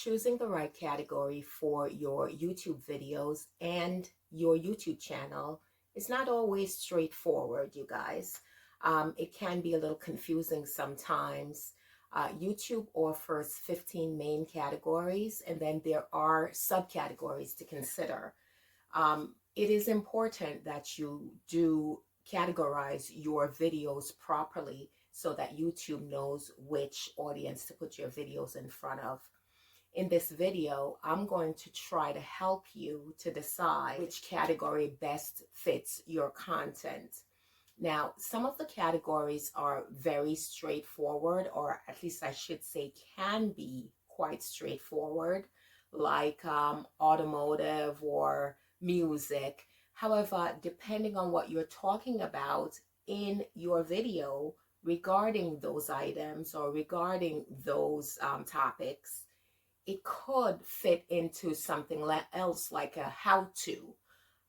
Choosing the right category for your YouTube videos and your YouTube channel is not always straightforward, you guys. It can be a little confusing sometimes. YouTube offers 15 main categories, and then there are subcategories to consider. It is important that you do categorize your videos properly so that YouTube knows which audience to put your videos in front of. In this video, I'm going to try to help you to decide which category best fits your content. Now, some of the categories are very straightforward, or at least I should say can be quite straightforward, like automotive or music. However, depending on what you're talking about in your video regarding those items or regarding those topics, it could fit into something else like a how-to.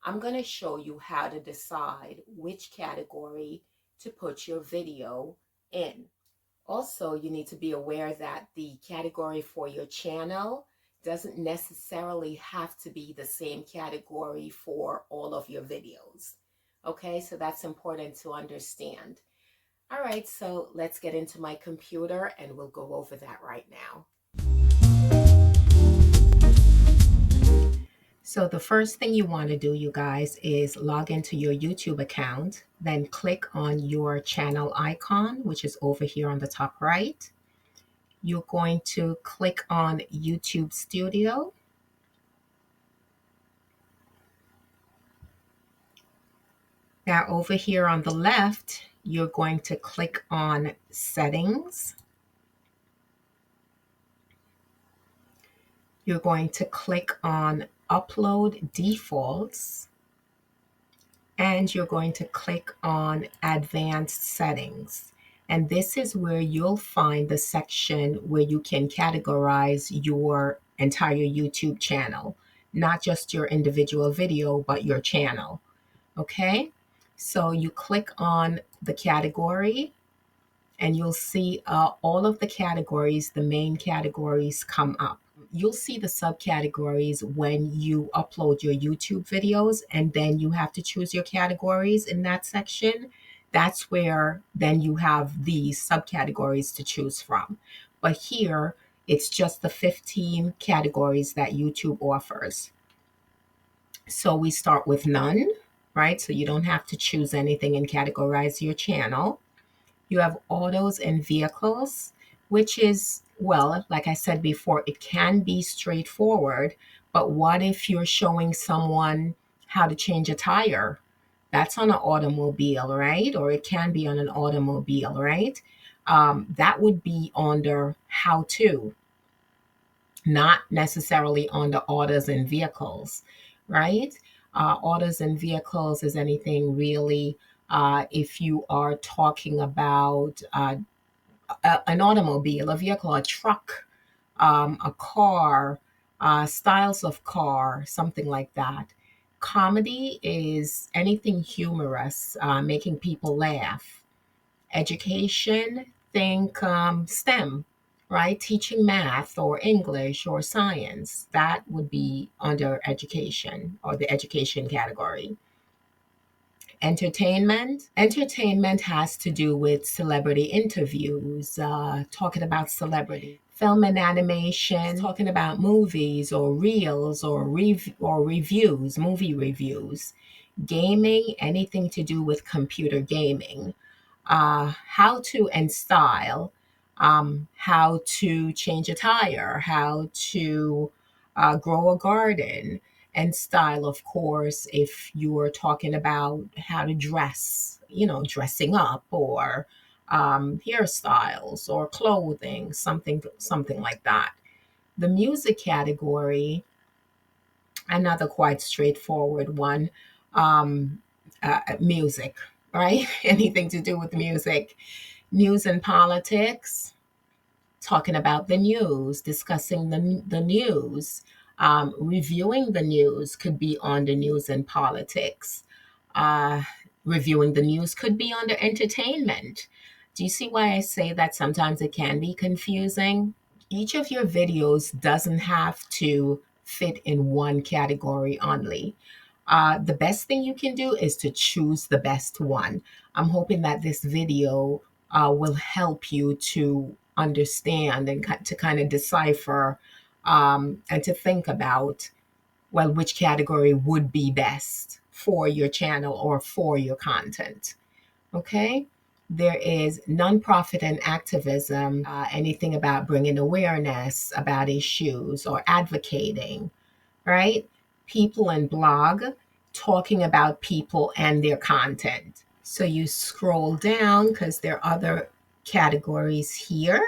I'm going to show you how to decide which category to put your video in. Also, you need to be aware that the category for your channel doesn't necessarily have to be the same category for all of your videos. Okay, so that's important to understand. All right, so let's get into my computer and we'll go over that right now. So the first thing you want to do, you guys, is log into your YouTube account, then click on your channel icon, which is over here on the top right. You're going to click on YouTube Studio. Now over here on the left, you're going to click on Settings. You're going to click on Upload Defaults, and you're going to click on Advanced Settings. And this is where you'll find the section where you can categorize your entire YouTube channel, not just your individual video, but your channel. Okay, so you click on the category and you'll see all of the categories, the main categories come up. You'll see the subcategories when you upload your YouTube videos, and then you have to choose your categories in that section. That's where then you have these subcategories to choose from. But here, it's just the 15 categories that YouTube offers. So we start with none, right? So you don't have to choose anything and categorize your channel. You have autos and vehicles, which is, well, like I said before, it can be straightforward, but what if you're showing someone how to change a tire? That's on an automobile, right? Or it can be on an automobile, right? That would be under how to, not necessarily under autos and vehicles, right? Autos and vehicles is anything really if you are talking about an automobile, a vehicle, a truck, a car, styles of car, something like that. Comedy is anything humorous, making people laugh. Education, think STEM, right? Teaching math or English or science. That would be under education or the education category. Entertainment has to do with celebrity interviews, talking about celebrity. Film and animation, talking about movies or reels or reviews, movie reviews. Gaming, anything to do with computer gaming. How to and style, how to change a tire, how to grow a garden. And style, of course, if you're talking about how to dress, dressing up, or hairstyles or clothing, something like that. The music category, another quite straightforward one, music, right? Anything to do with music. News and politics, talking about the news, discussing the news. Reviewing the news could be under news and politics. Reviewing the news could be under entertainment. Do you see why I say that sometimes it can be confusing? Each of your videos doesn't have to fit in one category only. The best thing you can do is to choose the best one. I'm hoping that this video will help you to understand and to kind of decipher and to think about, well, which category would be best for your channel or for your content. Okay? There is nonprofit and activism, anything about bringing awareness about issues or advocating, right? People and blog, talking about people and their content. So you scroll down because there are other categories here.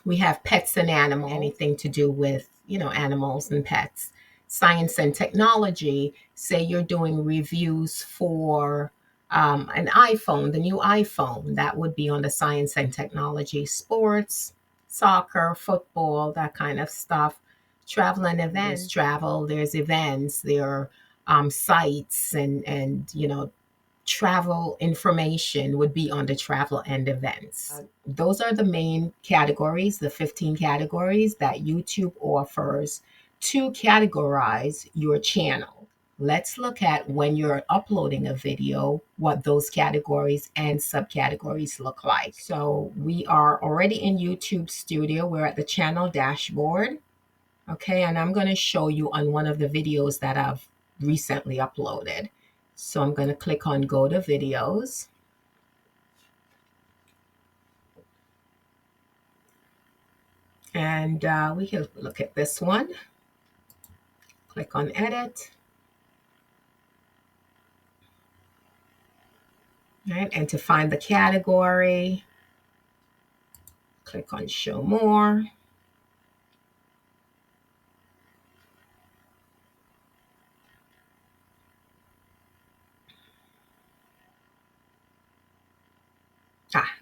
We have pets and animals, anything to do with, animals and pets. Science and technology, say you're doing reviews for an iPhone, the new iPhone, that would be on the science and technology. Sports, soccer, football, that kind of stuff. Travel and events, travel, there's events, there are sites and travel information would be on the travel and events. Those are the main categories, the 15 categories that YouTube offers to categorize your channel. Let's look at when you're uploading a video, what those categories and subcategories look like. So we are already in YouTube Studio. We're at the channel dashboard. Okay, and I'm going to show you on one of the videos that I've recently uploaded. So I'm going to click on Go to Videos. And we can look at this one. Click on Edit. All right, and to find the category, click on Show More.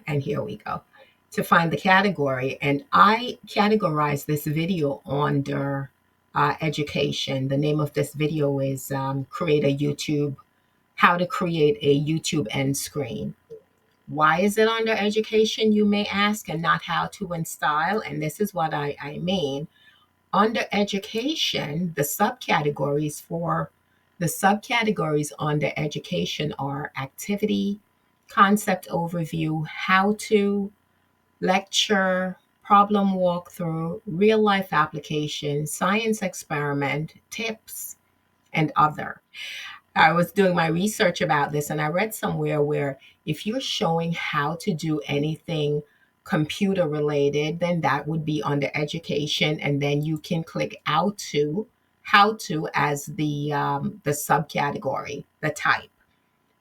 And here we go. To find the category, and I categorize this video under education. The name of this video is how to create a YouTube end screen. Why is it under education, you may ask, and not how to and style? And this is what I mean. Under education, the subcategories under education are activity, concept overview, how to, lecture, problem walkthrough, real life application, science experiment, tips, and other. I was doing my research about this and I read somewhere where if you're showing how to do anything computer related, then that would be under education, and then you can click how to as the subcategory, the type.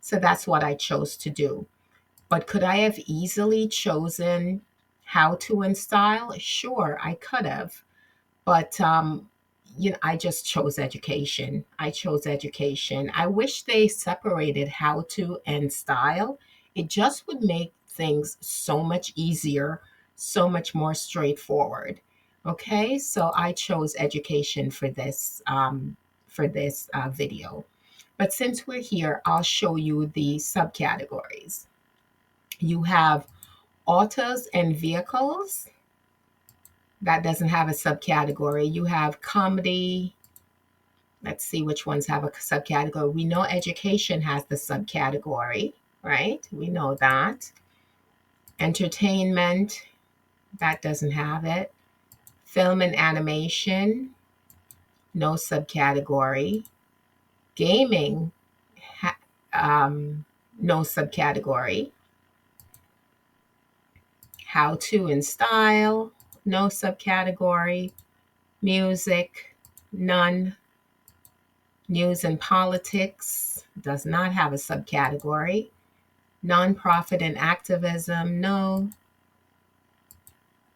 So that's what I chose to do. But could I have easily chosen how to and style? Sure, I could have. But I just chose education. I wish they separated how to and style. It just would make things so much easier, so much more straightforward. Okay, so I chose education for this video. But since we're here, I'll show you the subcategories. You have autos and vehicles. That doesn't have a subcategory. You have comedy. Let's see which ones have a subcategory. We know education has the subcategory, right? We know that. Entertainment, that doesn't have it. Film and animation, no subcategory. Gaming, no subcategory. How to and style, no subcategory. Music, none. News and politics does not have a subcategory. Nonprofit and activism, no.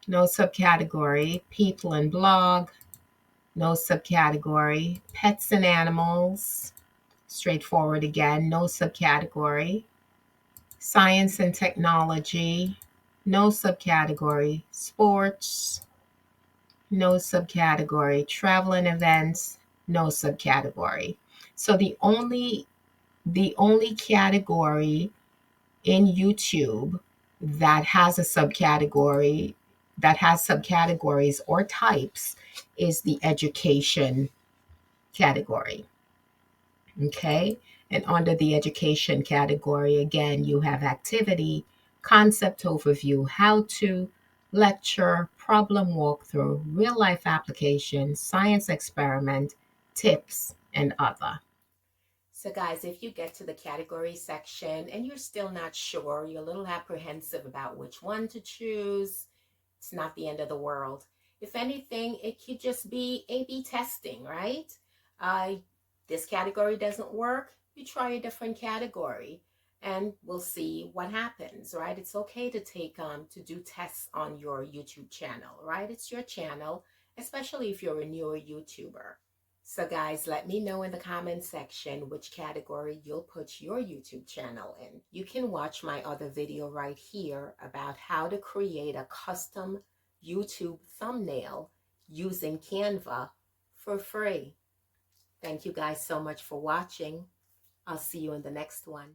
No subcategory. People and blog, no subcategory. Pets and animals, straightforward again, no subcategory. Science and technology, no subcategory. Sports, no subcategory. Travel and events, no subcategory. So the only category in YouTube that has a subcategory, that has subcategories or types, is the education category. Okay. And under the education category, again, you have activity, concept overview, how to, lecture, problem walkthrough, real life application, science experiment, tips, and other. So, guys, if you get to the category section and you're still not sure, you're a little apprehensive about which one to choose, it's not the end of the world. If anything, it could just be A/B testing, right? Uh, this category doesn't work, you try a different category and we'll see what happens, right? It's okay to to do tests on your YouTube channel, right? It's your channel, especially if you're a newer YouTuber. So guys, let me know in the comment section which category you'll put your YouTube channel in. You can watch my other video right here about how to create a custom YouTube thumbnail using Canva for free. Thank you guys so much for watching. I'll see you in the next one.